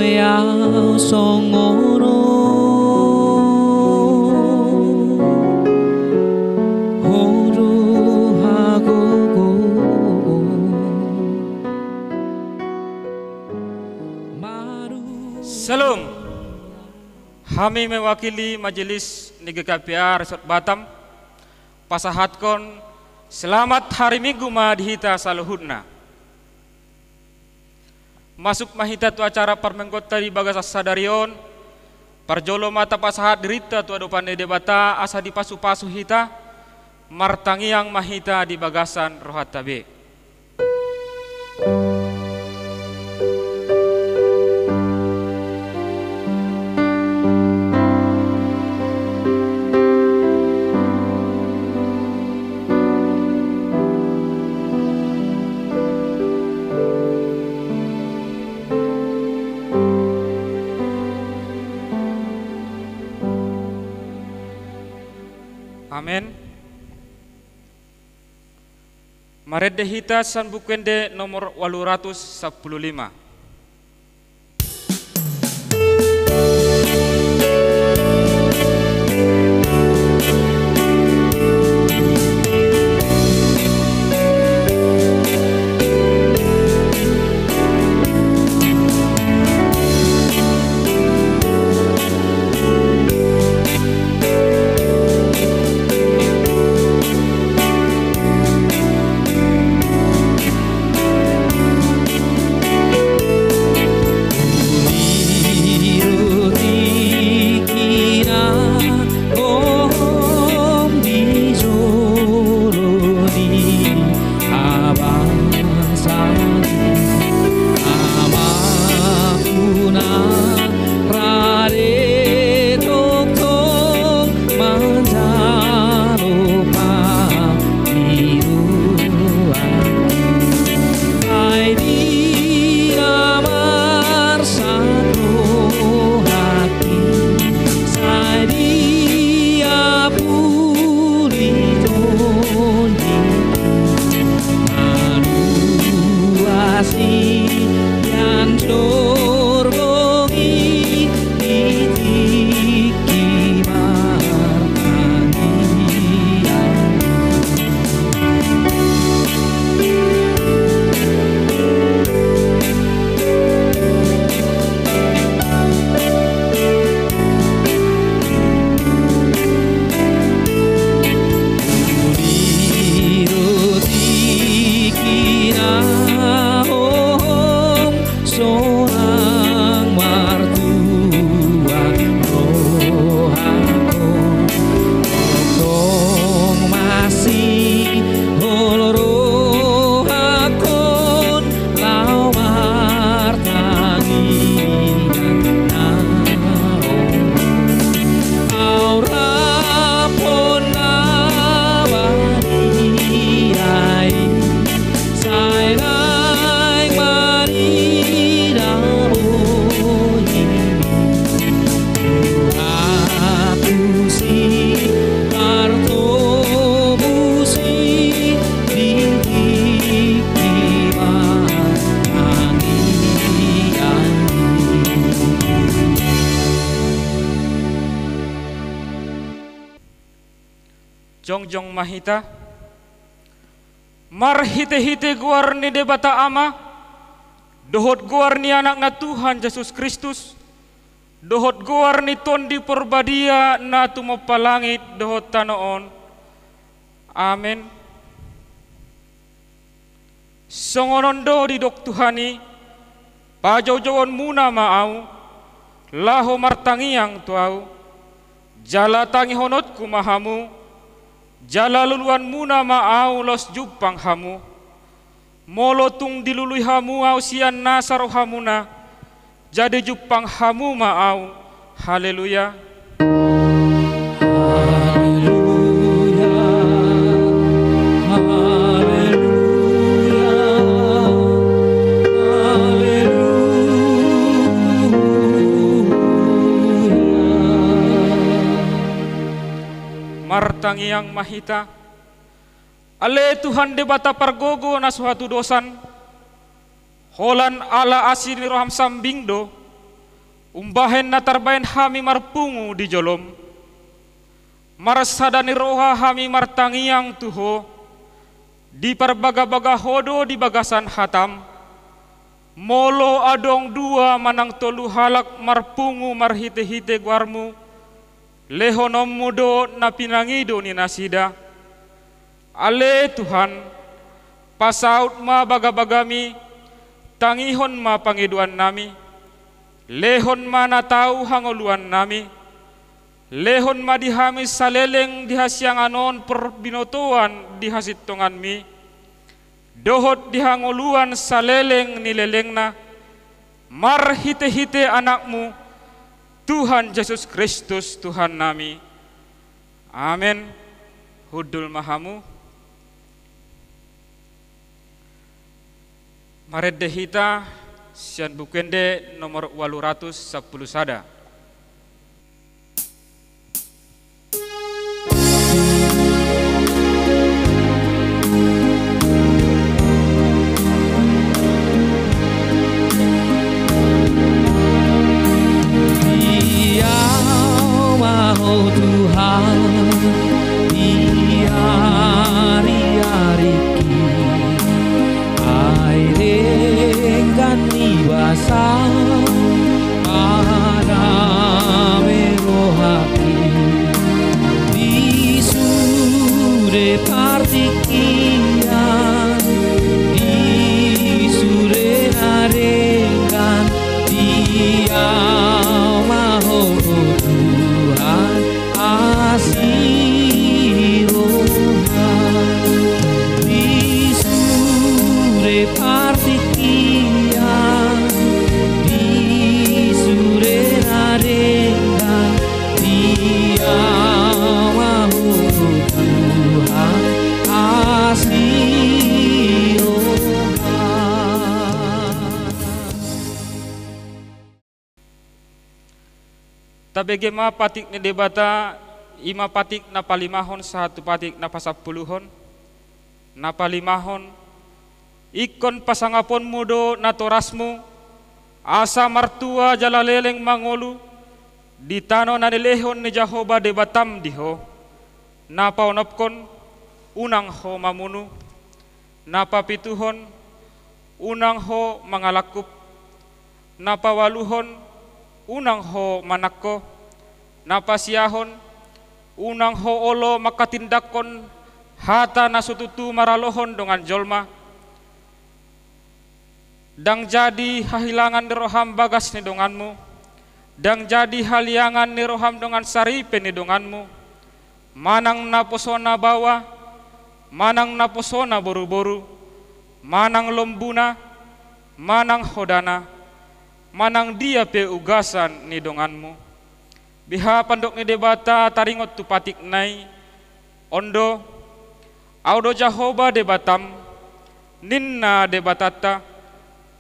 ya songono horu hagogo maru. Salam. Kami mewakili Majelis Nigekapia Resort Batam pasahatkon selamat hari Minggu madhita saluhudna. Masuk mahita tu acara permenggota di bagas sadarion parjolo mata pasahat derita tu adopan debata asa di pasu-pasu hita martangi yang mahita di bagasan rohat tabe. Amin. Marede hita sanbukende nomor 815. Jongjong mahita marhite-hite guar ni debata ama dohot guar ni anak nga Tuhan Yesus Kristus dohot guar ni tondi porbadia na tumapalangit dohot tanoon. Amen. Songonondo di dok Tuhani pajau-jauan muna maau laho martangiang tuau jala tangi honot kumahamu jala luluan muna maau los jupang hamu molo tung dilului hamu au sian nasaro hamuna jadi jupang hamu maau. Haleluya. Martangi yang mahita ale Tuhan debata pargogo na suatu dosan holan ala asini roham sambingdo Umbahen na tarbayan hami marpungu di jolom. Marsadani roha hami martangiang tuho. Di parbaga-baga hodo di bagasan hatam. Molo adong dua manang tolu halak marpungu marhite-hite guarmu. Lehonom mudo na pinangido ni nasida. Ale Tuhan, pasaut ma baga-bagami, tangihon ma pangiduan nami. Lehon ma natau hangoluan nami. Lehon ma dihami saleleng dihasyanganon perbinotoan dihasitongan mi. Dohot dihangoluan saleleng nilelengna. Marhite-hite anakmu, Tuhan Yesus Kristus Tuhan nami. Amin. Hudul mahamu. Mareddehita sian bukende nomor 810 sada. Oh Tuhan, di hari-hari air kan ibasa pada merohati di sure partikian di sure narengan dia maho Tuhan asih di sure partikian di sure narengan dia mahu Tuhan asih Tabegema patik ni debata ima patik na palimahon satu patik na pasapuluhon na palimahon ikon pasangapon mudo na torasmu asa martua jalaleleng mangolu di tano na nilehon ni Jehovah debatam diho na paunopkon unang ho mamunu na papituhon unang ho mangalakup na pawaluhon unang ho manakko napasiyahon unang ho olo makatindakon hata nasututu maralohon dengan jolma dang jadi hahilangan ni roham bagas ni donganmu dang jadi haliangan ni roham dengan saripe ni donganmu manang naposona bawa manang naposona boru-boru manang lombuna manang hodana manang dia pe ugasan ni donganmu biha pandok ni debata taringot tu patik nai ondo audo Jehovah debatam ninna debatata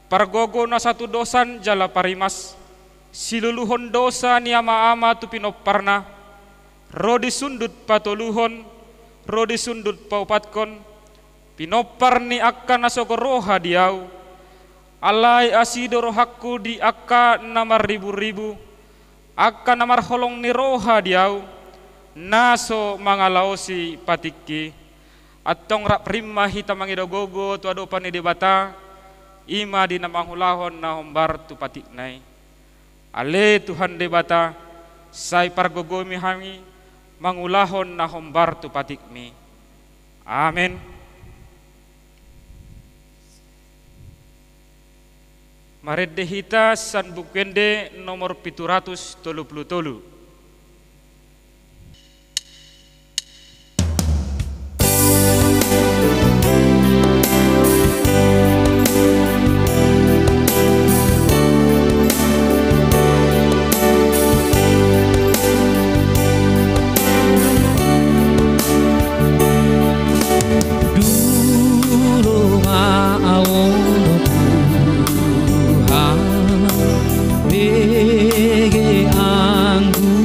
pargogo na satu dosan jala parimas siluluhon dosa ni ama-ama tu pinoparna rodi sundut patoluhon rodi sundut paupatkon pinopar ni akan nasogoroha diau alai asido rohakku di akka namar ribu-ribu akka namar holong ni roha diau naso mangalaosi patikki atong rak prima hita mangidogogo tu adopan ni debata ima di namangulahon na hombar tu patik nai ale Tuhan debata sai pargogomi hami mangulahon na hombar tu patik mi amin. Mareddehita san bukende nomor 733. Dulu Ege anggu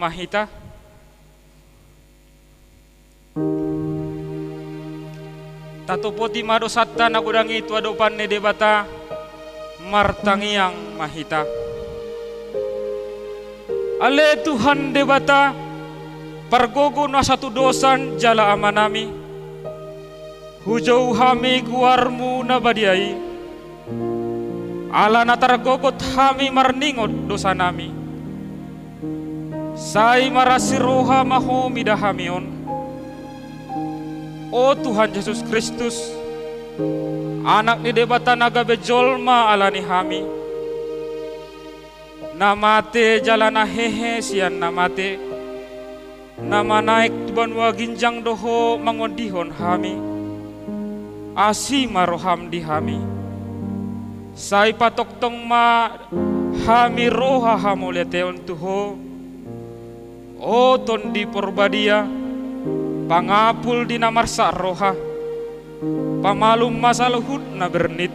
mahita. Tatupoti madosata nagudangi tu adopan ne debata martangiang mahita. Ale Tuhan debata pargogo na satu dosan jala amanami. Hujau hami guarmu na badiai. Ala na targogot hami marningot dosa nami. Sai marasiroha maho midahamion. O Tuhan Yesus Kristus, anak ni debata naga bejolma alani hami. Namate jalana hehe sian namate. Nama naik tuban waginjang doho mangondihon hami. Asi maroham di hami. Sai patok tong ma hami roha hamoleteon tuho. O tondi porbadia. Pangapul di namarsa roha, pamalum masaluhud na bernit,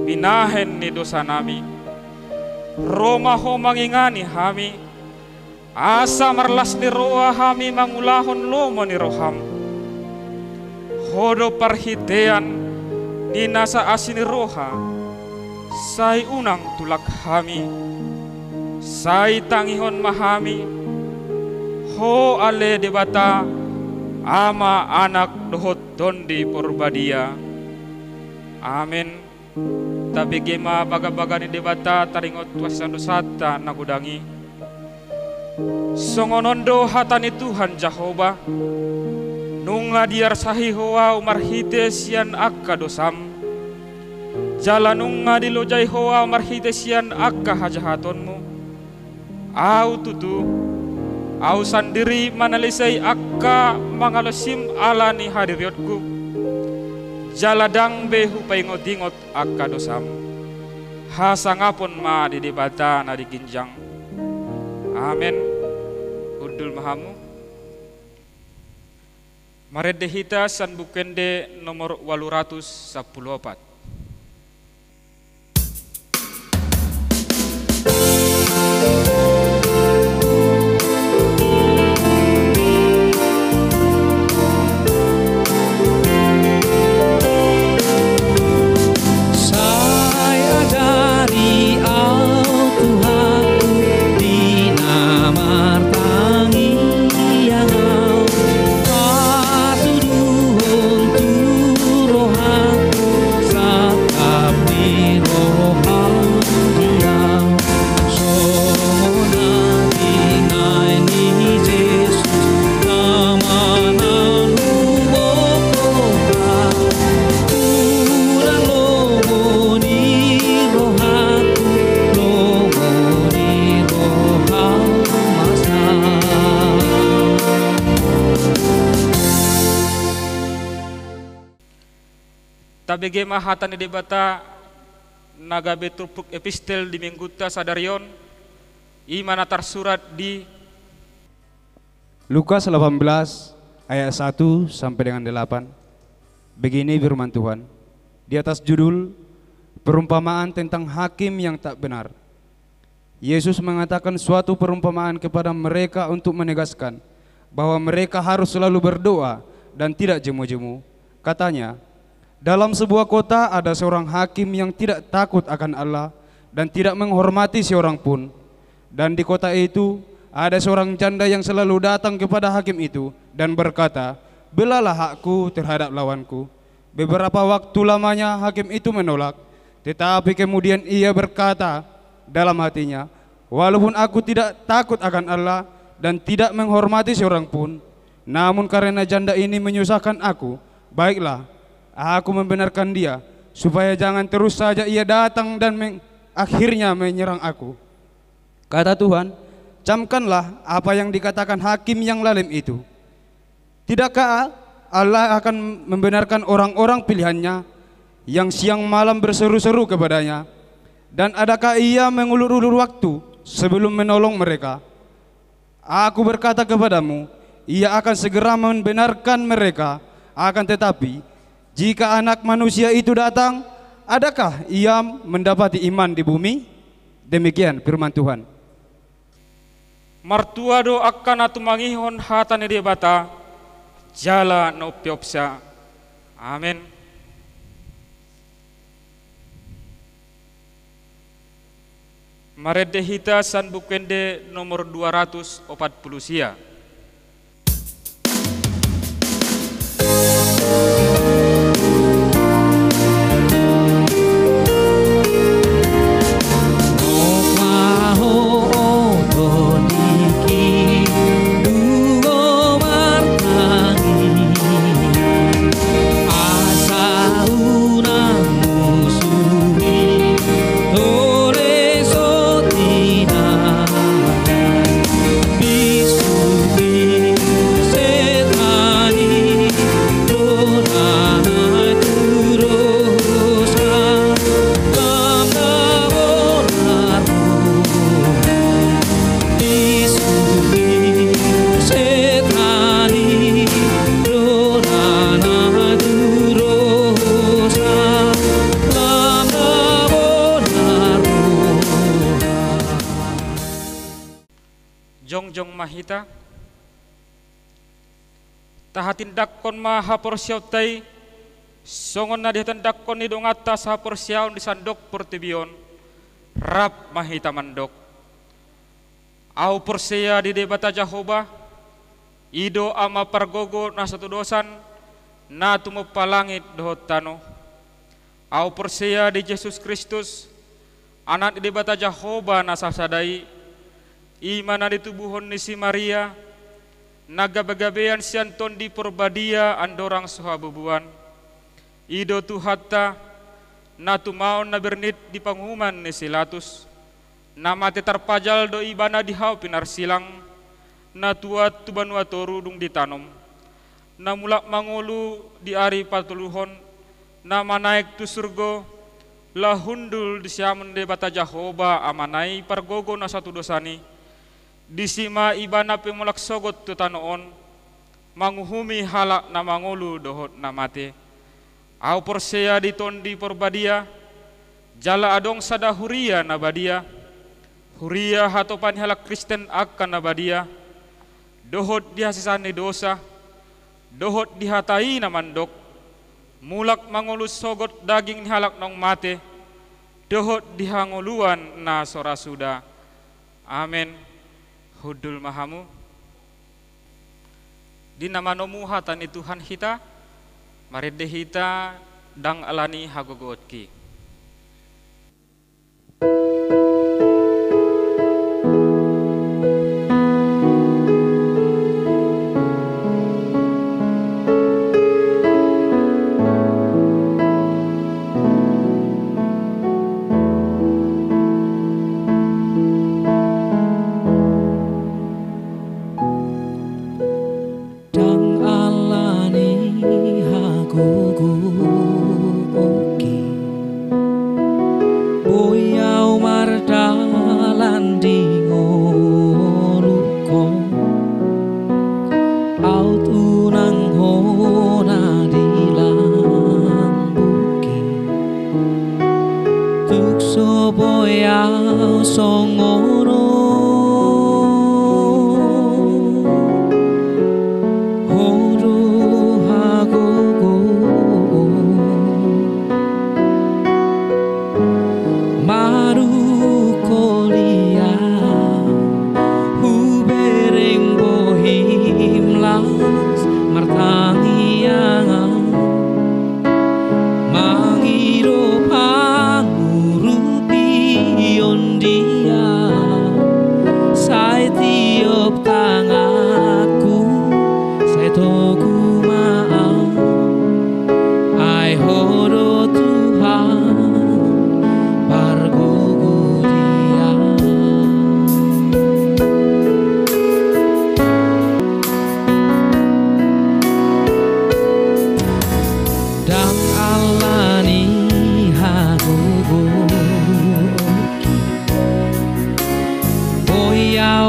binahen ni dosa nami, Roma ho mangingani hami, asa marlas ni roha hami mangulahon lomo ni roham, hodo parhitean ni nasa asini roha, sai unang tulak hami, sai tangihon mahami, ho ale debata ama anak dohot tondi porbadia. Amin. Tapi gema baga-baga ni debata taringot tuasan dosata nagudangi. Songonondo hatani Tuhan Jehova. Nunga diar sahi hoa umarhite sian akka dosam. Jalanunga dilojai hoa umarhite sian akka hajahatonmu. Au tutu. Au sandiri manalisai akka mangalosim alani hadiriotku. Jaladang behu paingot-ingot akka dosam. Hasangapon ma di debata na di ginjang. Amin. Udul mahamu. Maredehita san bukende nomor 814. Tabege mahatan di debata nagabe turpuk epistel di mingguta sadarion imana tersurat di Lukas 18 ayat 1 sampai dengan 8. Begini firman Tuhan di atas judul perumpamaan tentang hakim yang tak benar. Yesus mengatakan suatu perumpamaan kepada mereka untuk menegaskan bahwa mereka harus selalu berdoa dan tidak jemu-jemu. Katanya, dalam sebuah kota ada seorang hakim yang tidak takut akan Allah dan tidak menghormati seorang pun. Dan di kota itu ada seorang janda yang selalu datang kepada hakim itu dan berkata, "Belalah hakku terhadap lawanku." Beberapa waktu lamanya hakim itu menolak, tetapi kemudian ia berkata dalam hatinya, "Walaupun aku tidak takut akan Allah dan tidak menghormati seorang pun, namun karena janda ini menyusahkan aku, baiklah, aku membenarkan dia, supaya jangan terus saja ia datang dan akhirnya menyerang aku." Kata Tuhan, camkanlah apa yang dikatakan hakim yang lalim itu. Tidakkah Allah akan membenarkan orang-orang pilihannya yang siang malam berseru-seru kepadanya? Dan adakah ia mengulur-ulur waktu sebelum menolong mereka? Aku berkata kepadamu, ia akan segera membenarkan mereka. Akan tetapi jika anak manusia itu datang, adakah ia mendapati iman di bumi? Demikian firman Tuhan. Martua do akan atu mangihon hata ni bata jala no piopsa. Amin. Marede hita san bukende nomor 240 sia. Jongjong mahita tahatin dakon maha porsiaw tay songon na dihatin dakon ni dong atas ha porsiaw di sandok portibion rap mahita mandok au porsia di debata Jahoba ido ama pargogo na satu dosan na tumupalangit dohot tano au porsia di Yesus Kristus anak di debata Jahoba na sasadai imana di tubuhon ni si Maria nagabagabean sianton di porbadia andorang sohabubuan ido tuhatta na tumaon na bernit di panghuman ni Silatus nama te tarpajal do ibana di hau pinar silang na tuat tubanua torudung ditanom na mulak mangulu di ari patuluhon na manaik tu surgo la hundul di siamun de bata Jahoba amanai pargogo na satu dosani disima ibana pemulak sogot tu tanoon manguhumi halak na mangulu dohot na mate au porseya ditondi porbadia jala adong sada huria na badia huria hatopan halak Kristen akan na badia dohot dihasisani dosa dohot dihatai na mandok mulak mangulu sogot daging ni halak nong mate dohot dihanguluan na sorasuda. Amin. Hudul mahamu di nama nomu hatani Tuhan hita marede hita dang alani hagogotki.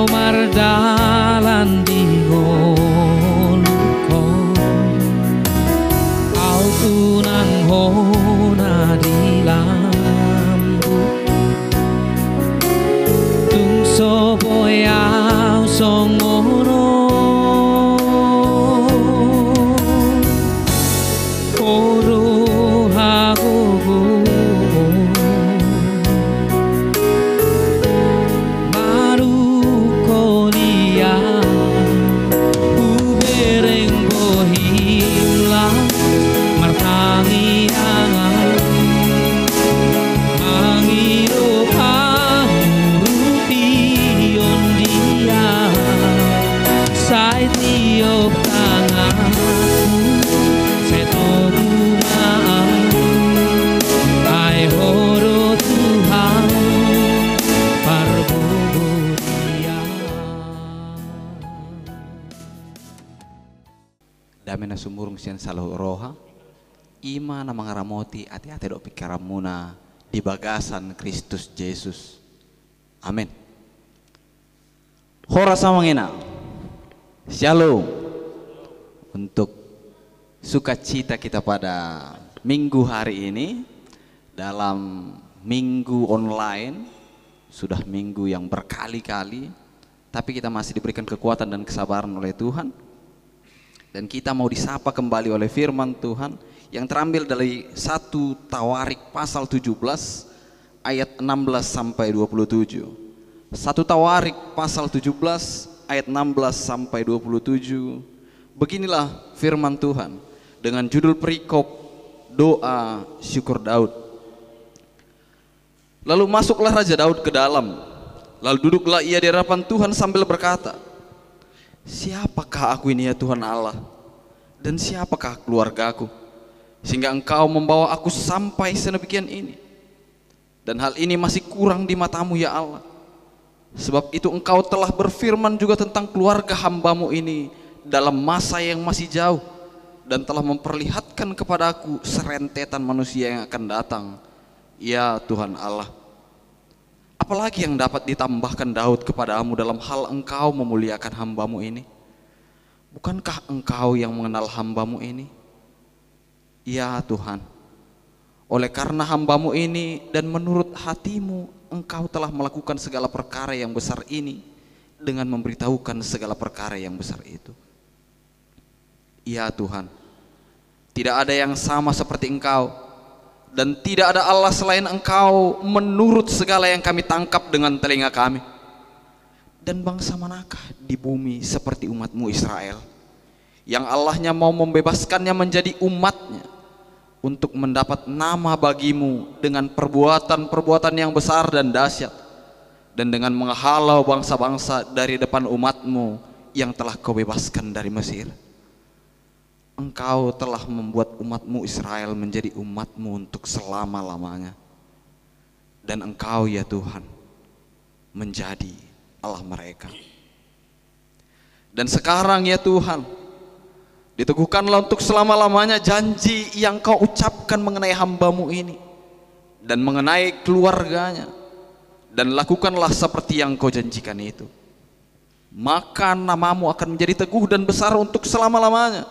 Mardalan di ngoluko tiup tanganku setorungan ai horo Tuhan parbuburia. Damena sumurung sian salahu roha ima na mangaramoti ati-ati do pikiramuna di bagasan Kristus Yesus. Amin. Hora samangina. Shalom. Untuk sukacita kita pada minggu hari ini dalam minggu online, sudah minggu yang berkali-kali, tapi kita masih diberikan kekuatan dan kesabaran oleh Tuhan. Dan kita mau disapa kembali oleh firman Tuhan yang terambil dari 1 Tawarik pasal 17 ayat 16 sampai 27. 1 Tawarik pasal 17 ayat 16 sampai 27. Beginilah firman Tuhan dengan judul perikop doa syukur Daud. Lalu masuklah Raja Daud ke dalam, lalu duduklah ia di hadapan Tuhan sambil berkata, siapakah aku ini ya Tuhan Allah, dan siapakah keluargaku, sehingga Engkau membawa aku sampai sedemikian ini, dan hal ini masih kurang di matamu ya Allah. Sebab itu Engkau telah berfirman juga tentang keluarga hambamu ini dalam masa yang masih jauh, dan telah memperlihatkan kepadaku serentetan manusia yang akan datang, ya Tuhan Allah. Apalagi yang dapat ditambahkan Daud kepadamu dalam hal Engkau memuliakan hambamu ini? Bukankah Engkau yang mengenal hambamu ini? Ya Tuhan, oleh karena hambamu ini dan menurut hatimu Engkau telah melakukan segala perkara yang besar ini dengan memberitahukan segala perkara yang besar itu. Ya Tuhan, tidak ada yang sama seperti Engkau, dan tidak ada Allah selain Engkau menurut segala yang kami tangkap dengan telinga kami. Dan bangsa manakah di bumi seperti umatmu Israel, yang Allahnya mau membebaskannya menjadi umatnya, untuk mendapat nama bagimu dengan perbuatan-perbuatan yang besar dan dahsyat, dan dengan menghalau bangsa-bangsa dari depan umatmu yang telah kau bebaskan dari Mesir. Engkau telah membuat umatmu Israel menjadi umatmu untuk selama-lamanya, dan Engkau ya Tuhan menjadi Allah mereka. Dan sekarang ya Tuhan, diteguhkanlah untuk selama-lamanya janji yang Kau ucapkan mengenai hambamu ini dan mengenai keluarganya, dan lakukanlah seperti yang Kau janjikan itu. Maka namamu akan menjadi teguh dan besar untuk selama-lamanya,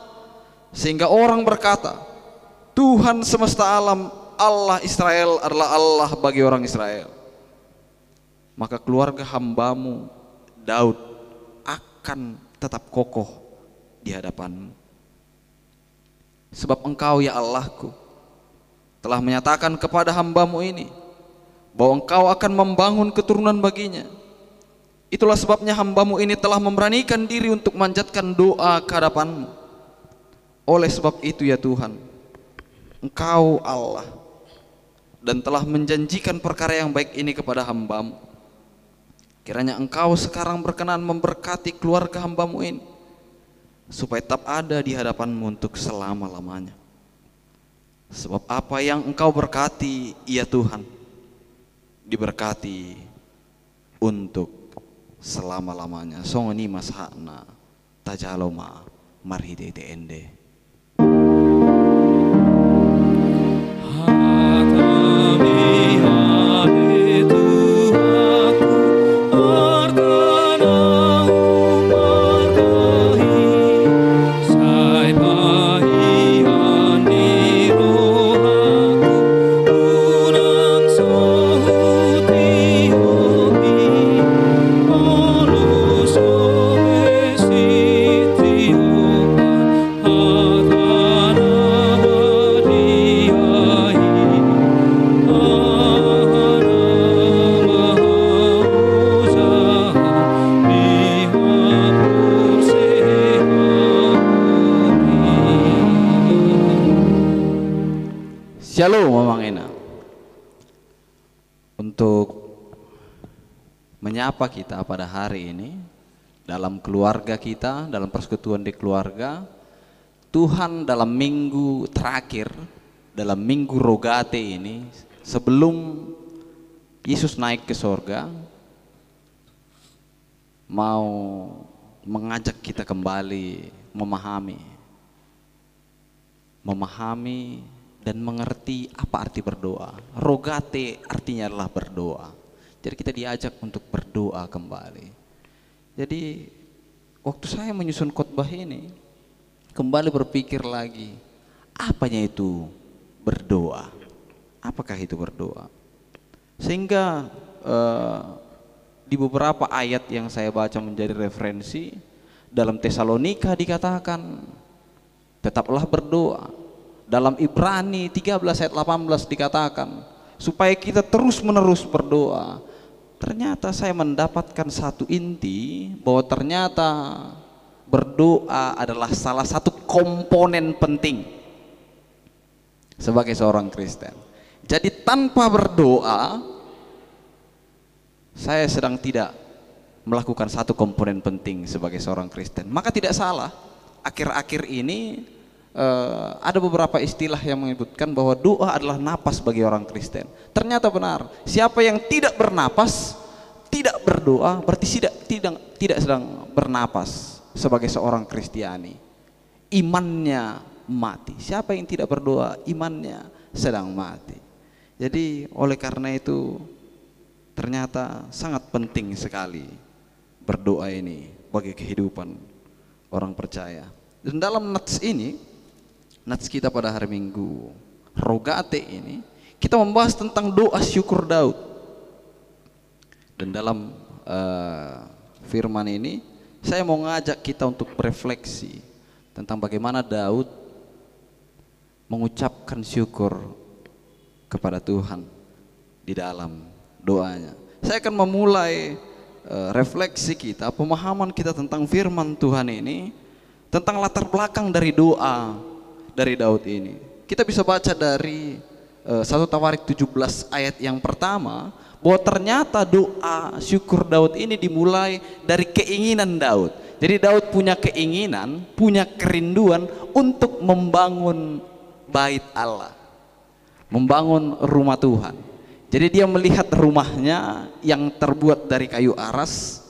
sehingga orang berkata, Tuhan semesta alam, Allah Israel adalah Allah bagi orang Israel. Maka keluarga hambamu Daud akan tetap kokoh di hadapanmu. Sebab Engkau ya Allahku telah menyatakan kepada hambamu ini bahwa Engkau akan membangun keturunan baginya. Itulah sebabnya hambamu ini telah memberanikan diri untuk memanjatkan doa ke hadapanmu. Oleh sebab itu ya Tuhan, Engkau Allah, dan telah menjanjikan perkara yang baik ini kepada hambamu. Kiranya Engkau sekarang berkenan memberkati keluarga hambamu ini, supaya tetap ada di hadapanmu untuk selama-lamanya. Sebab apa yang Engkau berkati, ya Tuhan, diberkati untuk selama-lamanya. Songoni mashakna tajaloma marhide ende. Shalom Mamang Ena. Untuk menyapa kita pada hari ini, dalam keluarga kita, dalam persekutuan di keluarga. Tuhan dalam minggu terakhir, dalam minggu Rogate ini, sebelum Yesus naik ke sorga, mau mengajak kita kembali memahami dan mengerti apa arti berdoa. Rogate artinya adalah berdoa. Jadi kita diajak untuk berdoa kembali. Jadi waktu saya menyusun khotbah ini, kembali berpikir lagi, apanya itu berdoa? Apakah itu berdoa? Sehingga di beberapa ayat yang saya baca menjadi referensi, dalam Tesalonika dikatakan tetaplah berdoa. Dalam Ibrani 13 ayat 18 dikatakan supaya kita terus menerus berdoa. Ternyata saya mendapatkan satu inti bahwa ternyata berdoa adalah salah satu komponen penting sebagai seorang Kristen. Jadi tanpa berdoa, saya sedang tidak melakukan satu komponen penting sebagai seorang Kristen. Maka tidak salah, akhir-akhir ini ada beberapa istilah yang menyebutkan bahwa doa adalah napas bagi orang Kristen. Ternyata benar, siapa yang tidak bernapas, tidak berdoa, berarti tidak sedang bernapas sebagai seorang Kristiani. Imannya mati. Siapa yang tidak berdoa, imannya sedang mati. Jadi oleh karena itu ternyata sangat penting sekali berdoa ini bagi kehidupan orang percaya. Dan dalam nats kita pada hari Minggu Rogate ini, kita membahas tentang doa syukur Daud. Dan dalam firman ini saya mau ngajak kita untuk berefleksi tentang bagaimana Daud mengucapkan syukur kepada Tuhan di dalam doanya. Saya akan memulai refleksi kita, pemahaman kita tentang firman Tuhan ini, tentang latar belakang dari doa dari Daud ini. Kita bisa baca dari 1 Tawarik 17 ayat yang pertama, bahwa ternyata doa syukur Daud ini dimulai dari keinginan Daud. Jadi Daud punya keinginan, punya kerinduan untuk membangun bait Allah, membangun rumah Tuhan. Jadi dia melihat rumahnya yang terbuat dari kayu aras,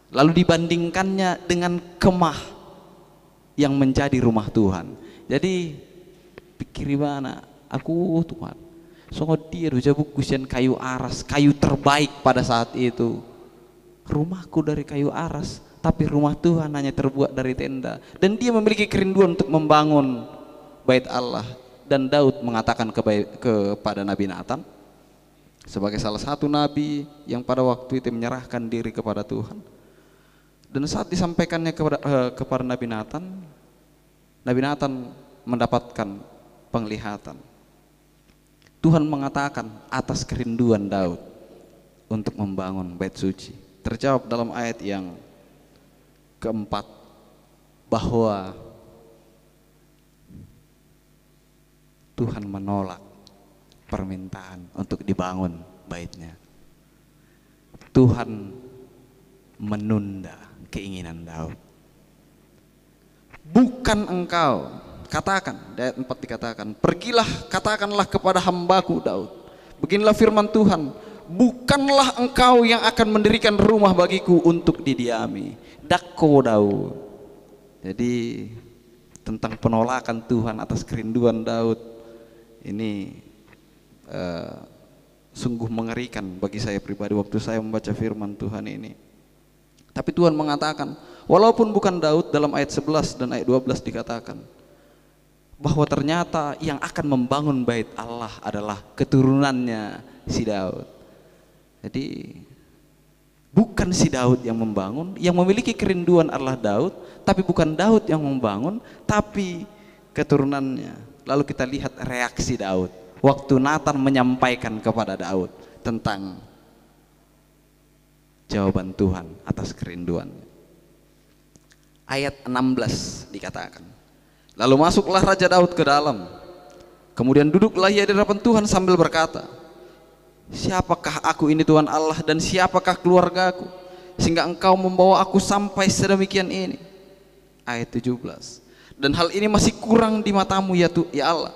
lalu dibandingkannya dengan kemah yang menjadi rumah Tuhan. Jadi pikir mana aku Tuhan, sungguh dia rujabuk kusian kayu aras, kayu terbaik pada saat itu. Rumahku dari kayu aras, tapi rumah Tuhan hanya terbuat dari tenda. Dan dia memiliki kerinduan untuk membangun bait Allah. Dan Daud mengatakan kepada Nabi Nathan, sebagai salah satu nabi yang pada waktu itu menyerahkan diri kepada Tuhan. Dan saat disampaikannya kepada Nabi Nathan mendapatkan penglihatan. Tuhan mengatakan atas kerinduan Daud untuk membangun bait suci. Terjawab dalam ayat yang keempat bahwa Tuhan menolak permintaan untuk dibangun baitnya. Tuhan menunda keinginan Daud. Bukan engkau, katakan, ayat 4 dikatakan, pergilah katakanlah kepada hambaku Daud, beginilah firman Tuhan, bukanlah engkau yang akan mendirikan rumah bagiku untuk didiami. Dakko Daud. Jadi tentang penolakan Tuhan atas kerinduan Daud ini sungguh mengerikan bagi saya pribadi waktu saya membaca firman Tuhan ini. Tapi Tuhan mengatakan, walaupun bukan Daud, dalam ayat 11 dan ayat 12 dikatakan bahwa ternyata yang akan membangun bait Allah adalah keturunannya si Daud. Jadi bukan si Daud yang membangun, yang memiliki kerinduan adalah Daud, tapi bukan Daud yang membangun, tapi keturunannya. Lalu kita lihat reaksi Daud waktu Nathan menyampaikan kepada Daud tentang jawaban Tuhan atas kerinduannya. Ayat 16 dikatakan, lalu masuklah Raja Daud ke dalam, kemudian duduklah ia di hadapan Tuhan sambil berkata, siapakah aku ini Tuhan Allah, dan siapakah keluargaku, sehingga Engkau membawa aku sampai sedemikian ini. Ayat 17. Dan hal ini masih kurang di matamu ya Allah.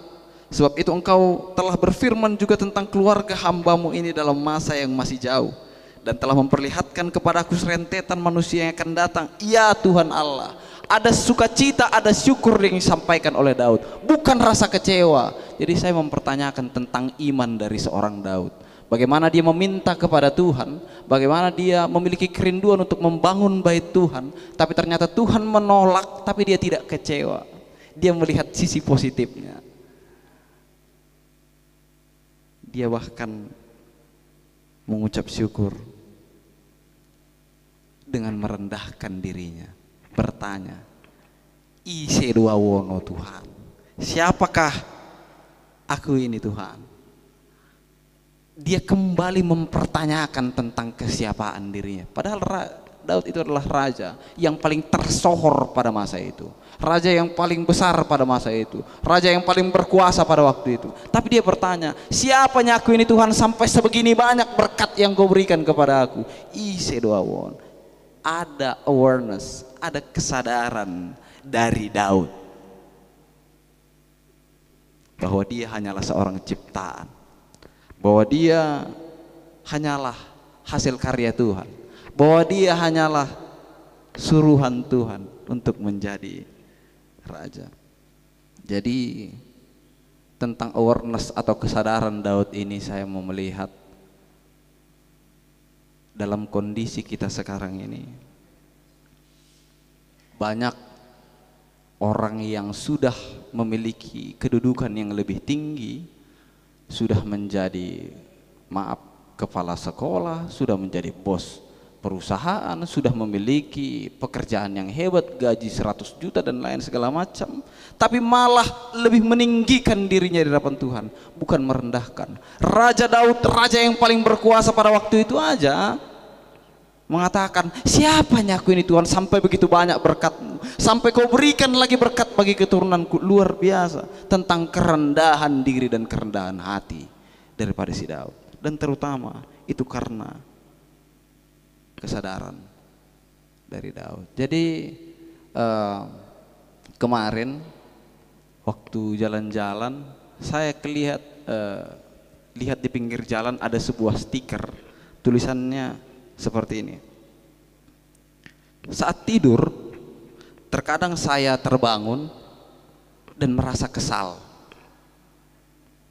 Sebab itu Engkau telah berfirman juga tentang keluarga hamba-Mu ini dalam masa yang masih jauh, dan telah memperlihatkan kepadaku serentetan manusia yang akan datang. Ya Tuhan Allah, ada sukacita, ada syukur yang disampaikan oleh Daud, bukan rasa kecewa. Jadi saya mempertanyakan tentang iman dari seorang Daud. Bagaimana dia meminta kepada Tuhan, bagaimana dia memiliki kerinduan untuk membangun bait Tuhan, tapi ternyata Tuhan menolak, tapi dia tidak kecewa. Dia melihat sisi positifnya. Dia bahkan mengucap syukur dengan merendahkan dirinya, bertanya, "Ise dua wono Tuhan, siapakah aku ini Tuhan?" Dia kembali mempertanyakan tentang kesiapaan dirinya. Padahal Daud itu adalah raja yang paling tersohor pada masa itu, raja yang paling besar pada masa itu, raja yang paling berkuasa pada waktu itu. Tapi dia bertanya, siapanya aku ini Tuhan sampai sebegini banyak berkat yang Kau berikan kepada aku? Ise doa won. Ada awareness, ada kesadaran dari Daud bahwa dia hanyalah seorang ciptaan, bahwa dia hanyalah hasil karya Tuhan, bahwa dia hanyalah suruhan Tuhan untuk menjadi raja. Jadi tentang awareness atau kesadaran Daud ini saya mau melihat dalam kondisi kita sekarang ini. Banyak orang yang sudah memiliki kedudukan yang lebih tinggi, sudah menjadi kepala sekolah, sudah menjadi bos perusahaan, sudah memiliki pekerjaan yang hebat, gaji 100 juta dan lain segala macam, tapi malah lebih meninggikan dirinya di hadapan Tuhan, bukan merendahkan. Raja Daud, raja yang paling berkuasa pada waktu itu aja mengatakan, siapanya aku ini Tuhan sampai begitu banyak berkat-Mu, sampai Kau berikan lagi berkat bagi keturunanku. Luar biasa tentang kerendahan diri dan kerendahan hati daripada si Daud. Dan terutama itu karena kesadaran dari Daud. Jadi kemarin waktu jalan-jalan saya lihat di pinggir jalan ada sebuah stiker, tulisannya seperti ini. Saat tidur terkadang saya terbangun dan merasa kesal,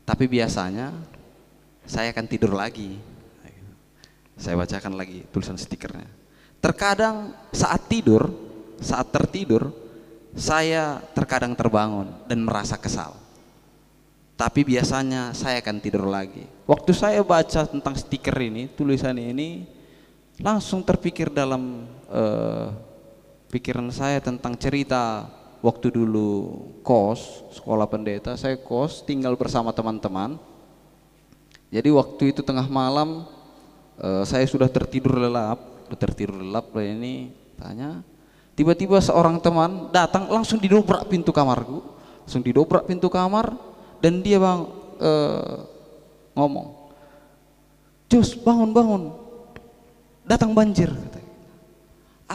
tapi biasanya saya akan tidur lagi. Saya bacakan lagi tulisan stikernya. Terkadang saat tertidur saya terkadang terbangun dan merasa kesal, tapi biasanya saya akan tidur lagi. Waktu saya baca tentang stiker ini, tulisan ini, langsung terpikir dalam pikiran saya tentang cerita waktu dulu kos, sekolah pendeta. Saya kos, tinggal bersama teman-teman. Jadi waktu itu tengah malam, saya sudah tertidur lelap ini tanya, tiba-tiba seorang teman datang, langsung didobrak pintu kamarku, dan dia ngomong, "Jos, bangun, datang banjir," katanya.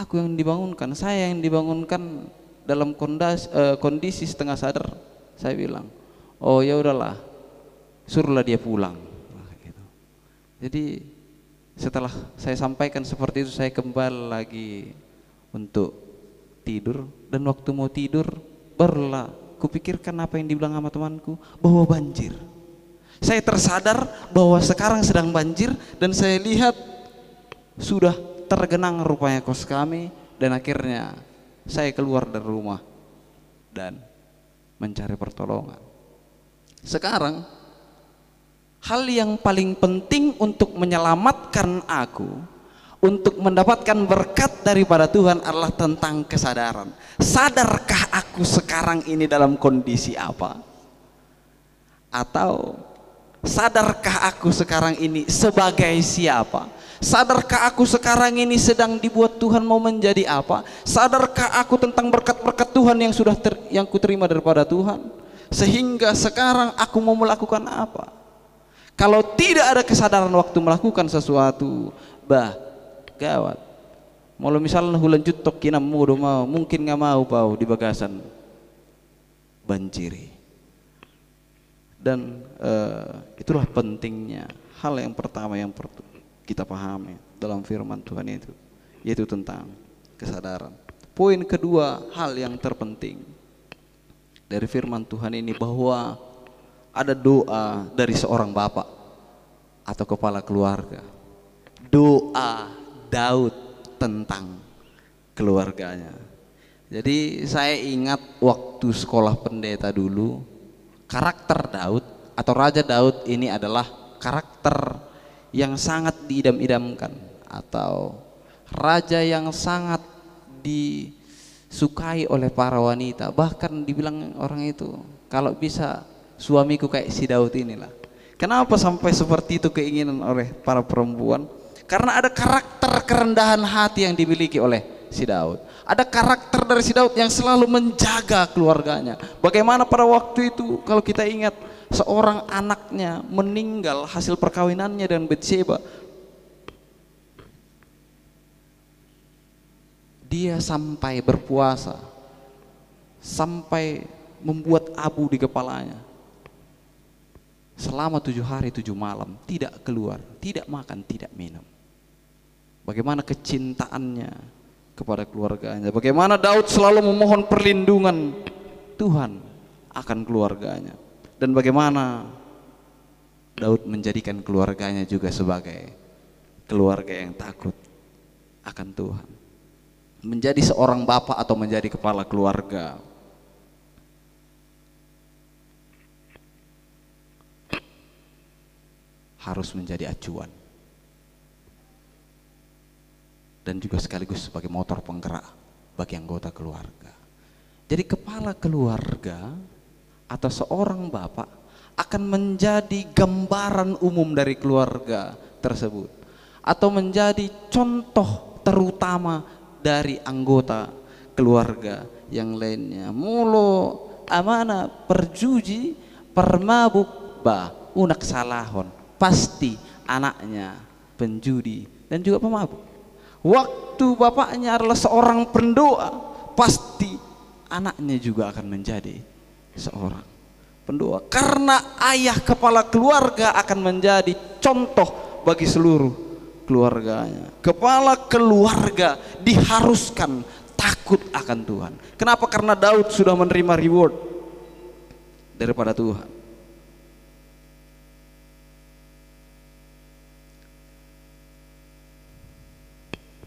Aku yang dibangunkan, saya yang dibangunkan dalam kondisi setengah sadar. Saya bilang, "Oh ya udahlah, suruhlah dia pulang." Jadi setelah saya sampaikan seperti itu, saya kembali lagi untuk tidur. Dan waktu mau tidur, barulah kupikirkan apa yang dibilang sama temanku, bahwa banjir. Saya tersadar bahwa sekarang sedang banjir, dan saya lihat sudah tergenang rupanya kos kami. Dan akhirnya saya keluar dari rumah dan mencari pertolongan. Sekarang hal yang paling penting untuk menyelamatkan aku, untuk mendapatkan berkat daripada Tuhan adalah tentang kesadaran. Sadarkah aku sekarang ini dalam kondisi apa? Atau sadarkah aku sekarang ini sebagai siapa? Sadarkah aku sekarang ini sedang dibuat Tuhan mau menjadi apa? Sadarkah aku tentang berkat-berkat Tuhan yang kuterima daripada Tuhan? Sehingga sekarang aku mau melakukan apa? Kalau tidak ada kesadaran waktu melakukan sesuatu, gawat. Mau misalnya hulan jutok kina mudo mau, mungkin nggak mau pau di bagasan banjiri. Dan itulah pentingnya hal yang pertama yang perlu kita pahami dalam firman Tuhan itu, yaitu tentang kesadaran. Poin kedua, hal yang terpenting dari firman Tuhan ini, bahwa ada doa dari seorang bapak atau kepala keluarga. Doa Daud tentang keluarganya. Jadi saya ingat waktu sekolah pendeta dulu, karakter Daud atau Raja Daud ini adalah karakter yang sangat diidam-idamkan, atau raja yang sangat disukai oleh para wanita. Bahkan dibilang orang itu, kalau bisa suamiku kayak si Daud inilah. Kenapa sampai seperti itu keinginan oleh para perempuan? Karena ada karakter kerendahan hati yang dimiliki oleh si Daud. Ada karakter dari si Daud yang selalu menjaga keluarganya. Bagaimana pada waktu itu, kalau kita ingat, seorang anaknya meninggal hasil perkawinannya dengan Bathsheba. Dia sampai berpuasa, sampai membuat abu di kepalanya. Selama 7 hari 7 malam tidak keluar, tidak makan, tidak minum. Bagaimana kecintaannya kepada keluarganya, bagaimana Daud selalu memohon perlindungan Tuhan akan keluarganya, dan bagaimana Daud menjadikan keluarganya juga sebagai keluarga yang takut akan Tuhan. Menjadi seorang bapak atau menjadi kepala keluarga harus menjadi acuan dan juga sekaligus sebagai motor penggerak bagi anggota keluarga. Jadi kepala keluarga atau seorang bapak akan menjadi gambaran umum dari keluarga tersebut, atau menjadi contoh terutama dari anggota keluarga yang lainnya. Mulo amana perjuji permabuk ba unak salahon, pasti anaknya penjudi dan juga pemabuk. Waktu bapaknya adalah seorang pendoa, pasti anaknya juga akan menjadi seorang pendoa. Karena ayah kepala keluarga akan menjadi contoh bagi seluruh keluarganya. Kepala keluarga diharuskan takut akan Tuhan. Kenapa? Karena Daud sudah menerima reward daripada Tuhan.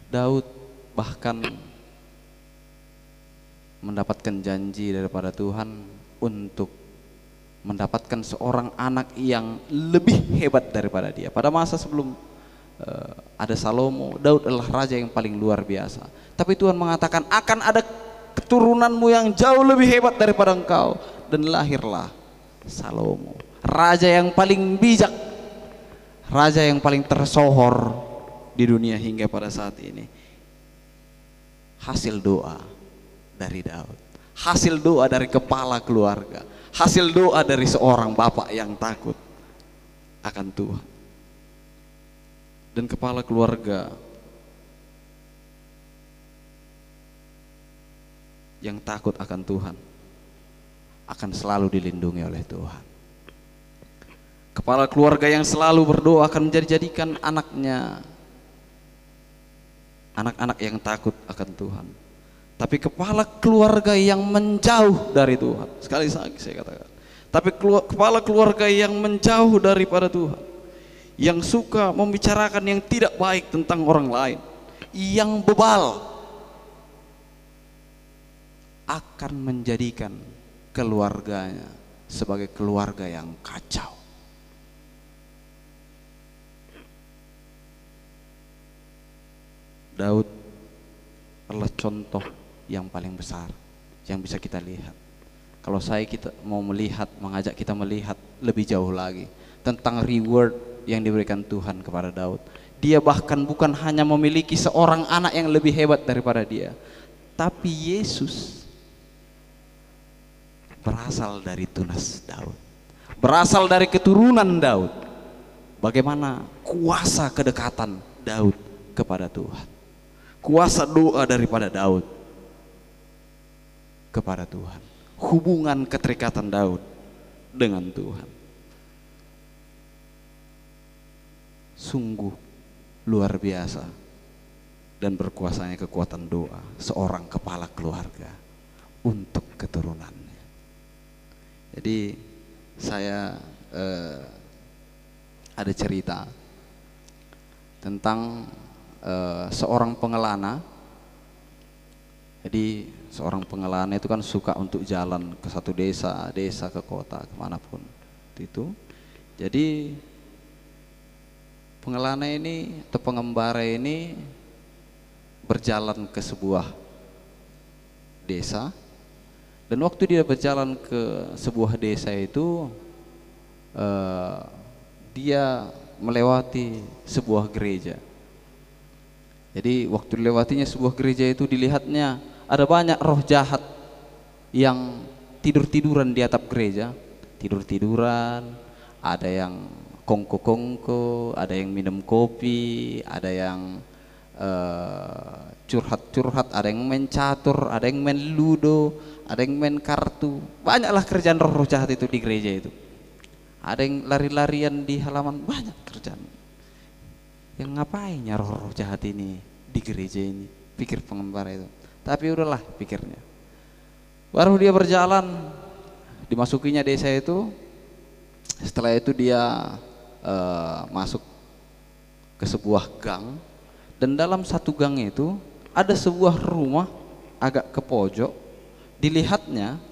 Daud bahkan mendapatkan janji daripada Tuhan untuk mendapatkan seorang anak yang lebih hebat daripada dia. Pada masa sebelum ada Salomo, Daud adalah raja yang paling luar biasa. Tapi Tuhan mengatakan akan ada keturunanmu yang jauh lebih hebat daripada engkau, dan lahirlah Salomo, raja yang paling bijak, raja yang paling tersohor di dunia hingga pada saat ini. Hasil doa dari Daud, hasil doa dari kepala keluarga, hasil doa dari seorang bapak yang takut akan Tuhan. Dan kepala keluarga yang takut akan Tuhan akan selalu dilindungi oleh Tuhan. Kepala keluarga yang selalu berdoa akan menjadikan anaknya anak-anak yang takut akan Tuhan. Tapi kepala keluarga yang menjauh dari Tuhan, sekali lagi saya katakan, tapi kepala keluarga yang menjauh daripada Tuhan, yang suka membicarakan yang tidak baik tentang orang lain, yang bebal, akan menjadikan keluarganya sebagai keluarga yang kacau. Daud adalah contoh yang paling besar yang bisa kita lihat. Kalau kita mau melihat, mengajak kita melihat lebih jauh lagi tentang reward yang diberikan Tuhan kepada Daud. Dia bahkan bukan hanya memiliki seorang anak yang lebih hebat daripada dia, tapi Yesus berasal dari tunas Daud, berasal dari keturunan Daud. Bagaimana kuasa kedekatan Daud kepada Tuhan, kuasa doa daripada Daud kepada Tuhan. Hubungan keterikatan Daud dengan Tuhan. Sungguh luar biasa dan berkuasanya kekuatan doa seorang kepala keluarga untuk keturunannya. Jadi saya ada cerita tentang seorang pengelana. Jadi seorang pengelana itu kan suka untuk jalan ke satu desa ke kota, kemanapun itu. Jadi pengelana ini atau pengembara ini berjalan ke sebuah desa, dan waktu dia berjalan ke sebuah desa itu dia melewati sebuah gereja. Jadi waktu dilewatinya sebuah gereja itu dilihatnya ada banyak roh jahat yang tidur-tiduran di atap gereja, tidur-tiduran, ada yang kongko-kongko, ada yang minum kopi, ada yang curhat-curhat, ada yang main catur, ada yang main ludo, ada yang main kartu. Banyaklah kerjaan roh-roh jahat itu di gereja itu. Ada yang lari-larian di halaman, banyak kerjaan. Yang ngapainnya roh-roh jahat ini di gereja ini, pikir pengembara itu. Tapi udahlah pikirnya. Baru dia berjalan, dimasukinya desa itu. Setelah itu dia masuk ke sebuah gang, dan dalam satu gang itu ada sebuah rumah agak ke pojok. Dilihatnya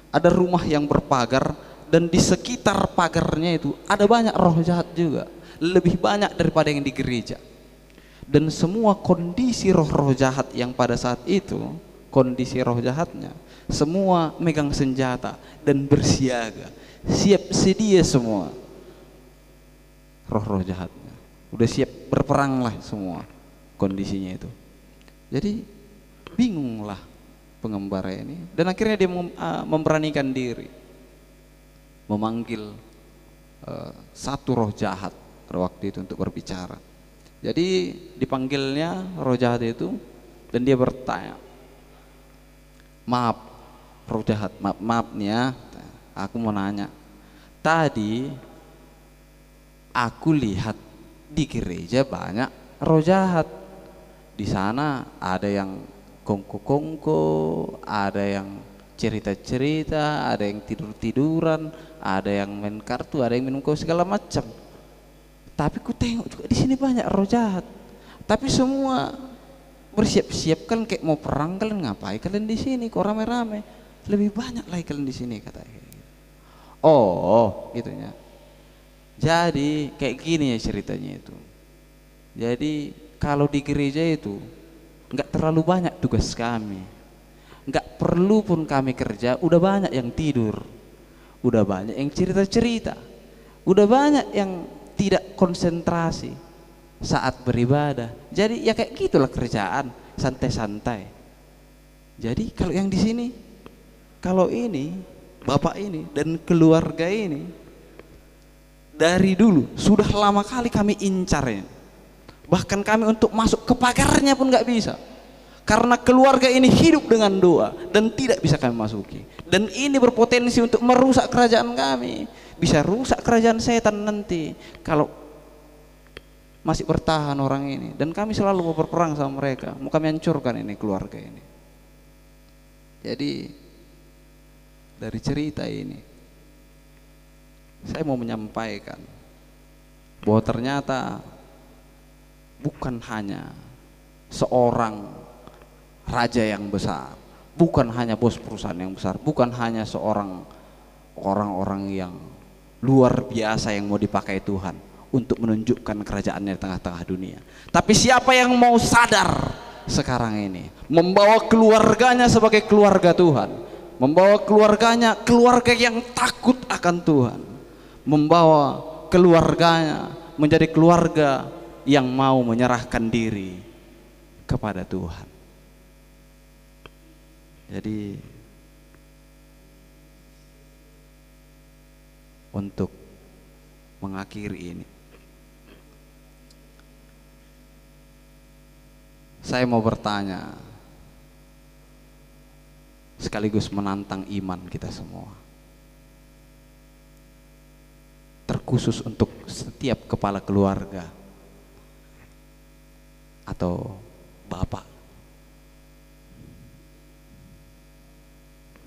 ada rumah yang berpagar, dan di sekitar pagarnya itu ada banyak roh jahat juga, lebih banyak daripada yang di gereja. Dan semua kondisi roh-roh jahat yang pada saat itu, kondisi roh jahatnya semua megang senjata dan bersiaga, siap sedia semua. Roh-roh jahatnya udah siap berperang lah semua kondisinya itu. Jadi bingunglah pengembara ini, dan akhirnya dia memberanikan diri memanggil satu roh jahat pada waktu itu untuk berbicara. Jadi dipanggilnya roh jahat itu, dan dia bertanya, maaf roh jahat, maaf nih ya, aku mau nanya, tadi aku lihat di gereja banyak roh jahat. Di sana ada yang kongko-kongko, ada yang cerita-cerita, ada yang tidur-tiduran, ada yang main kartu, ada yang minum kopi, segala macam. Tapi ku tengok juga di sini banyak roh jahat. Tapi semua bersiap-siap, kan kayak mau perang. Kalian ngapain kalian di sini kok rame-rame? Lebih banyak lagi kalian di sini, katanya. Oh, gitunya. Jadi kayak gini ya ceritanya itu. Jadi kalau di gereja itu nggak terlalu banyak tugas kami, nggak perlu pun kami kerja, udah banyak yang tidur, udah banyak yang cerita-cerita, udah banyak yang tidak konsentrasi saat beribadah. Jadi ya kayak gitulah kerjaan, santai-santai. Jadi kalau yang di sini, kalau ini bapak ini dan keluarga ini dari dulu sudah lama kali kami incarnya. Bahkan kami untuk masuk ke pagarnya pun nggak bisa, karena keluarga ini hidup dengan doa dan tidak bisa kami masuki. Dan ini berpotensi untuk merusak kerajaan kami, bisa rusak kerajaan setan nanti kalau masih bertahan orang ini. Dan kami selalu mau berperang sama mereka, mau kami hancurkan ini keluarga ini. Jadi dari cerita ini saya mau menyampaikan bahwa ternyata bukan hanya seorang raja yang besar, bukan hanya bos perusahaan yang besar, bukan hanya seorang orang-orang yang luar biasa yang mau dipakai Tuhan untuk menunjukkan kerajaannya di tengah-tengah dunia. Tapi siapa yang mau sadar sekarang ini, membawa keluarganya sebagai keluarga Tuhan, membawa keluarganya keluarga yang takut akan Tuhan, membawa keluarganya menjadi keluarga yang mau menyerahkan diri kepada Tuhan. Jadi untuk mengakhiri ini, Saya mau bertanya, sekaligus menantang iman kita semua, terkhusus untuk setiap kepala keluarga atau bapak.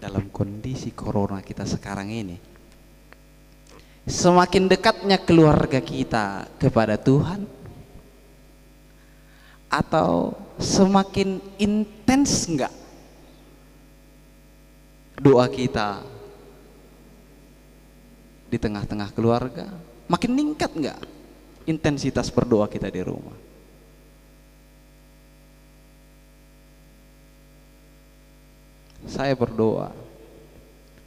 Dalam kondisi corona kita sekarang ini, semakin dekatnya keluarga kita kepada Tuhan, atau semakin intens enggak doa kita di tengah-tengah keluarga? Makin meningkat enggak intensitas berdoa kita di rumah? Saya berdoa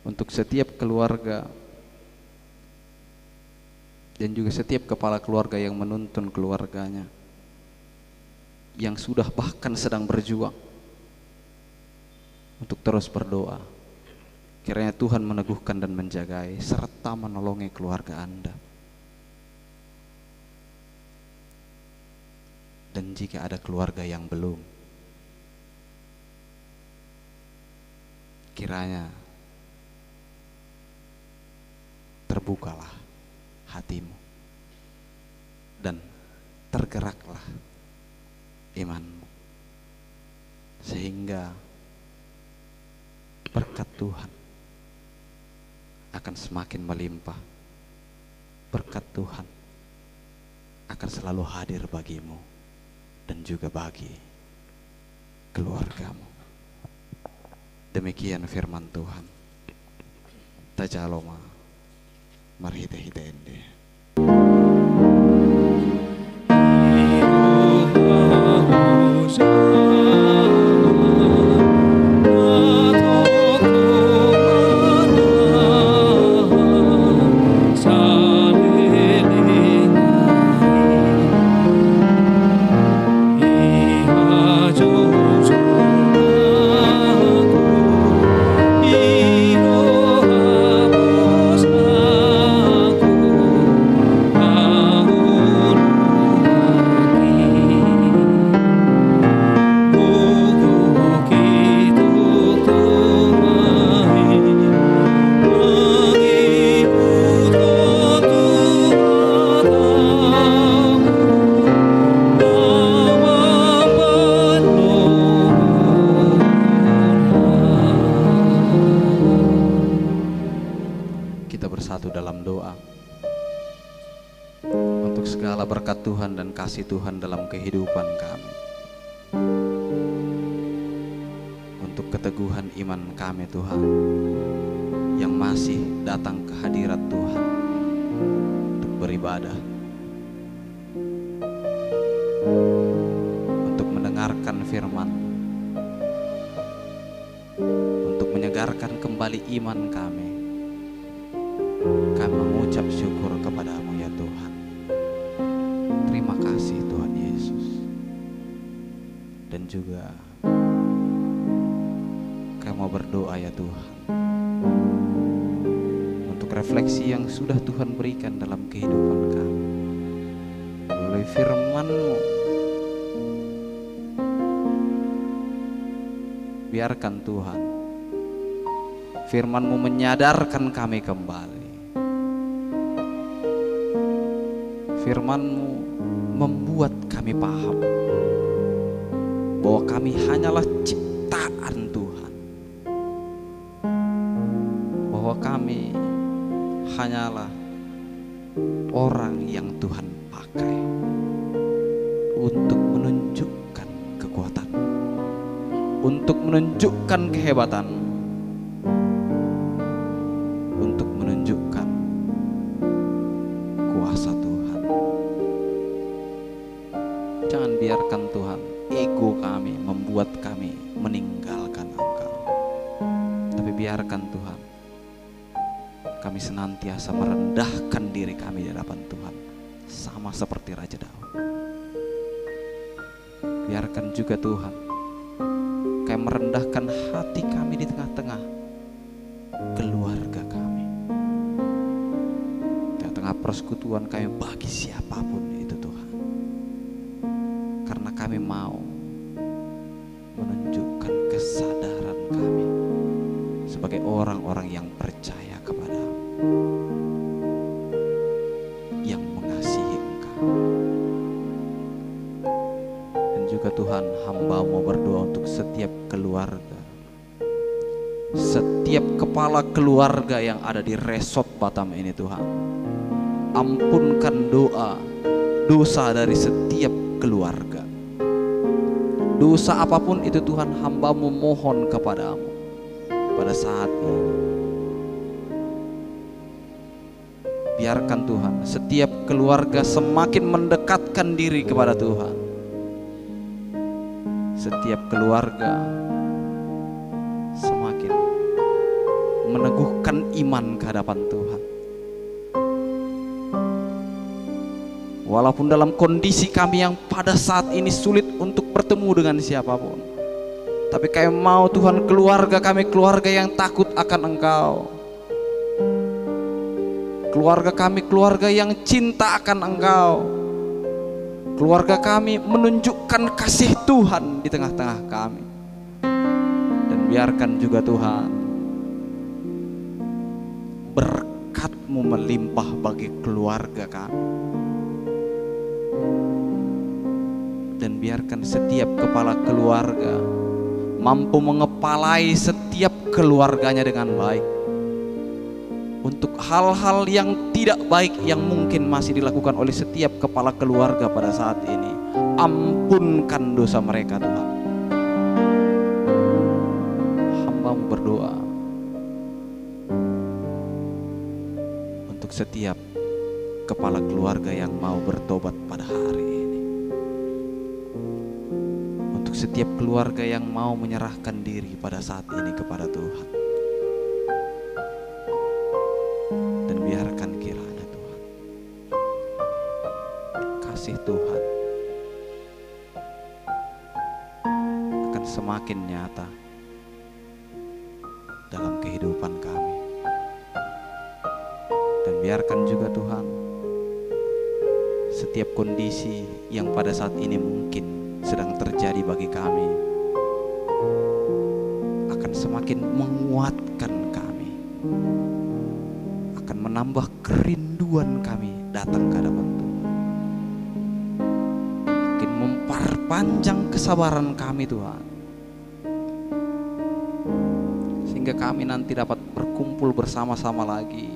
untuk setiap keluarga dan juga setiap kepala keluarga yang menuntun keluarganya, yang sudah bahkan sedang berjuang untuk terus berdoa. Kiranya Tuhan meneguhkan dan menjagai serta menolongi keluarga Anda. Dan jika ada keluarga yang belum, kiranya terbukalah hatimu dan tergeraklah imanmu, sehingga berkat Tuhan akan semakin melimpah. Berkat Tuhan akan selalu hadir bagimu dan juga bagi keluargamu. Demikian firman Tuhan. Tajaloma marhite-hiteende. Kasih Tuhan dalam kehidupan kami, untuk keteguhan iman kami Tuhan, yang masih datang ke hadirat Tuhan untuk beribadah, untuk mendengarkan firman, untuk menyegarkan kembali iman kami. Kami mengucap syukur kepadamu ya Tuhan. Terima kasih Tuhan Yesus. Dan juga kami mau berdoa ya Tuhan, untuk refleksi yang sudah Tuhan berikan dalam kehidupan kami melalui firman-Mu. Biarkan Tuhan firman-Mu menyadarkan kami kembali. Firman-Mu membuat kami paham bahwa kami hanyalah ciptaan Tuhan, bahwa kami hanyalah orang yang Tuhan pakai untuk menunjukkan kekuatan, untuk menunjukkan kehebatan, untuk menunjukkan kuasa Tuhan. Jangan biarkan Tuhan ego kami membuat kami meninggalkan Engkau, tapi biarkan Tuhan kami senantiasa merendahkan diri kami di hadapan Tuhan, sama seperti Raja Daud. Biarkan juga Tuhan kami merendahkan hati kami di tengah-tengah keluarga kami, di tengah persekutuan kami bagi siapapun itu Tuhan. Karena kami mau orang-orang yang percaya kepadamu, yang mengasihi Engkau. Dan juga Tuhan, hamba mau berdoa untuk setiap keluarga, setiap kepala keluarga yang ada di resort Batam ini Tuhan. Ampunkan dosa dari setiap keluarga. Dosa apapun itu Tuhan, hamba memohon kepadamu pada saat ini. Biarkan Tuhan setiap keluarga semakin mendekatkan diri kepada Tuhan. Setiap keluarga semakin meneguhkan iman ke hadapan Tuhan. Walaupun dalam kondisi kami yang pada saat ini sulit untuk bertemu dengan siapapun, tapi kami mau Tuhan, keluarga kami keluarga yang takut akan Engkau. Keluarga kami keluarga yang cinta akan Engkau. Keluarga kami menunjukkan kasih Tuhan di tengah-tengah kami. Dan biarkan juga Tuhan, berkat-Mu melimpah bagi keluarga kami. Dan biarkan setiap kepala keluarga mampu mengepalai setiap keluarganya dengan baik. Untuk hal-hal yang tidak baik yang mungkin masih dilakukan oleh setiap kepala keluarga pada saat ini, ampunkan dosa mereka Tuhan. Hamba-Mu berdoa untuk setiap kepala keluarga yang mau bertobat pada hari ini. Setiap keluarga yang mau menyerahkan diri pada saat ini kepada Tuhan. Dan biarkan kiranya Tuhan, kasih Tuhan akan semakin nyata dalam kehidupan kami. Dan biarkan juga Tuhan, setiap kondisi yang pada saat ini mungkin sedang terjadi bagi kami akan semakin menguatkan kami, akan menambah kerinduan kami datang ke hadapan Tuhan, makin memperpanjang kesabaran kami Tuhan, sehingga kami nanti dapat berkumpul bersama-sama lagi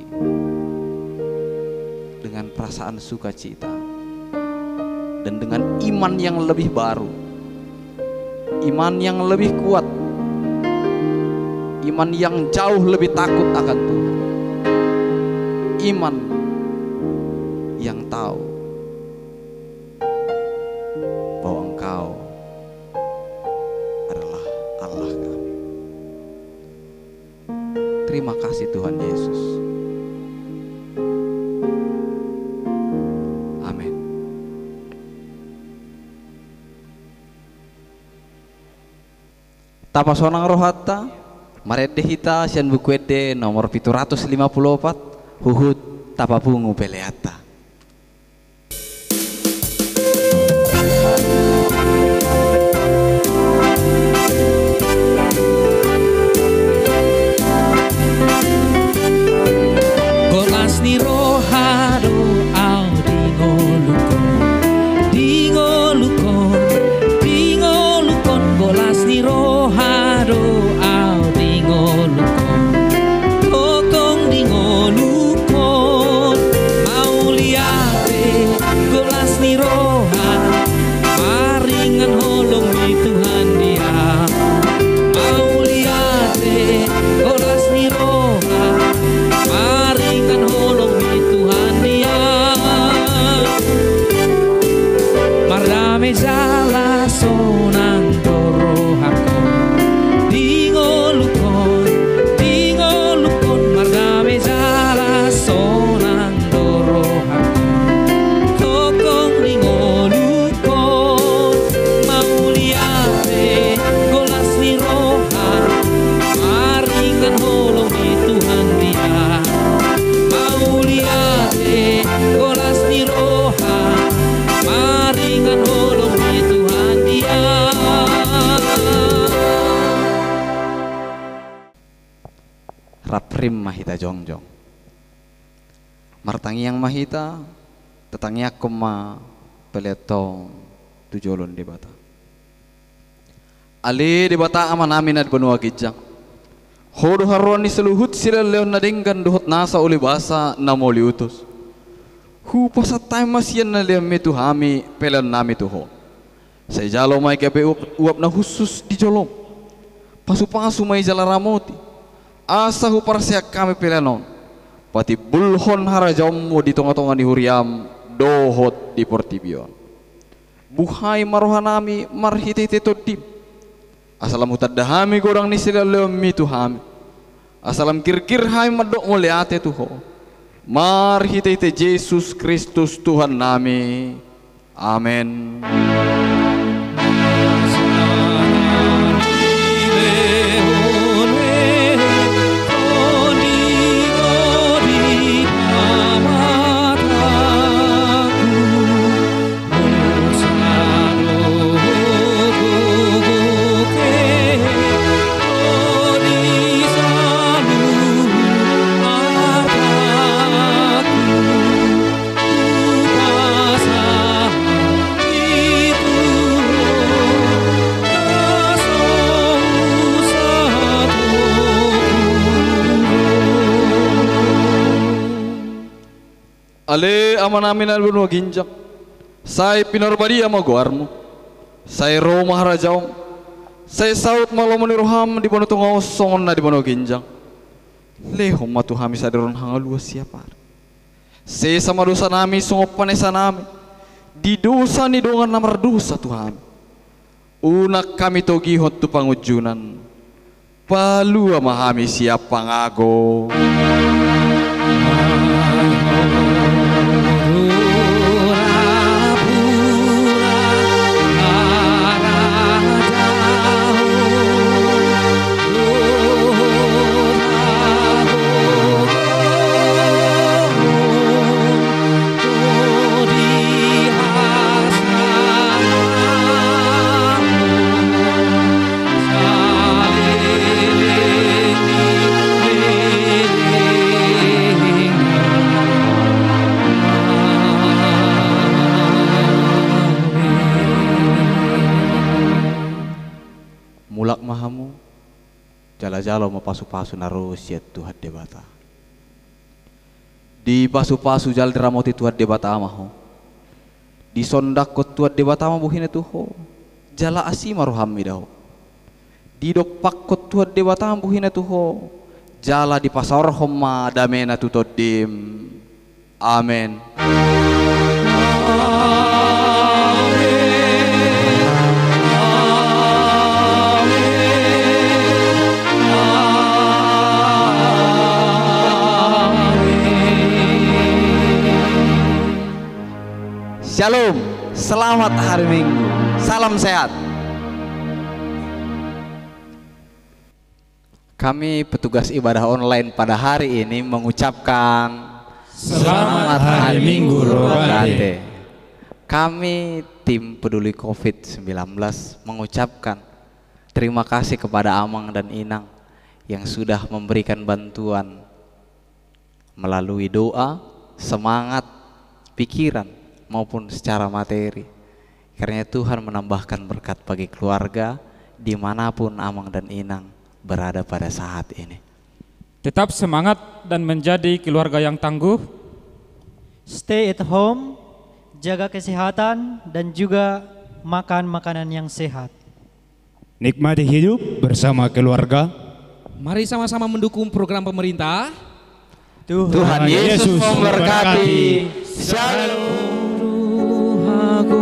dengan perasaan sukacita dan dengan iman yang lebih baru, iman yang lebih kuat, iman yang jauh lebih takut akan Tuhan, iman yang tahu bahwa Engkau adalah Allah kami. Terima kasih Tuhan Yesus. Tapa sonang rohata marede hita sian bukuede nomor 754 Huhud tapa bungu peleata. Golas ni rohado au dingolukon golas ni rohado au dingolukon kokong dingolukon mau trim mahita jongjong. Martangi yang mahita, tetangnya kema peletong tujolon di bata. Ali di bata aman amin ad benua gijang. Hodo haruan ni seluhut sila leon nadinggan duhut nasa uli basa namoli utus. Hu pasat time masian na leon metu hami pelan nami tuho. Saya jalo mai kepe uap na khusus di jolom. Pasu-pasu mai jala ramoti. Asa hu parsiak kami pelanon. Pati bulhon harajamu di tonga-tonga di huriam dohot di portibion. Buhai marohanami marhitete todip. Asalam hutadahami gorang ni sila leom mitu hami. Asalam kir-kir hai madok muliate tuho. Marhitete Yesus Kristus Tuhan nami. Amin. Ale aman amin albun waginjak. Saya pinarbadi ama guarmu. Saya Roma harajaong. Saya saut malam meniruham di bono tungau songon na di bono ginjang. Lehom matu hami sadaron hangalua siapa. Saya sama dosa nami sungop panesa nami. Di dosa ni dongan namar dosa Tuhan. Unak kami togi hot tu pangujunan. Palu ama hami siapa ngago. Mulak mahamu jala-jala mau pasu-pasu narus ya Tuhan debata. Di pasu-pasu jal deramoti Tuhan debata amaho. Di sondak kot Tuhan debata ama buhine tuho. Jala asi maruhammi daho. Di dok pakot Tuhan debata ama buhine tuho. Jala di pasar homa damena tutodim. Amin. Shalom, selamat hari Minggu, salam sehat. Kami petugas ibadah online pada hari ini mengucapkan Selamat Hari Minggu Rohani. Kami tim peduli COVID-19 mengucapkan terima kasih kepada Amang dan Inang yang sudah memberikan bantuan melalui doa, semangat, pikiran maupun secara materi. Karena Tuhan menambahkan berkat bagi keluarga dimanapun Amang dan Inang berada pada saat ini. Tetap semangat dan menjadi keluarga yang tangguh. Stay at home, jaga kesehatan dan juga makan makanan yang sehat. Nikmati hidup bersama keluarga. Mari sama-sama mendukung program pemerintah. Tuhan Yesus memberkati. Shalom. Aku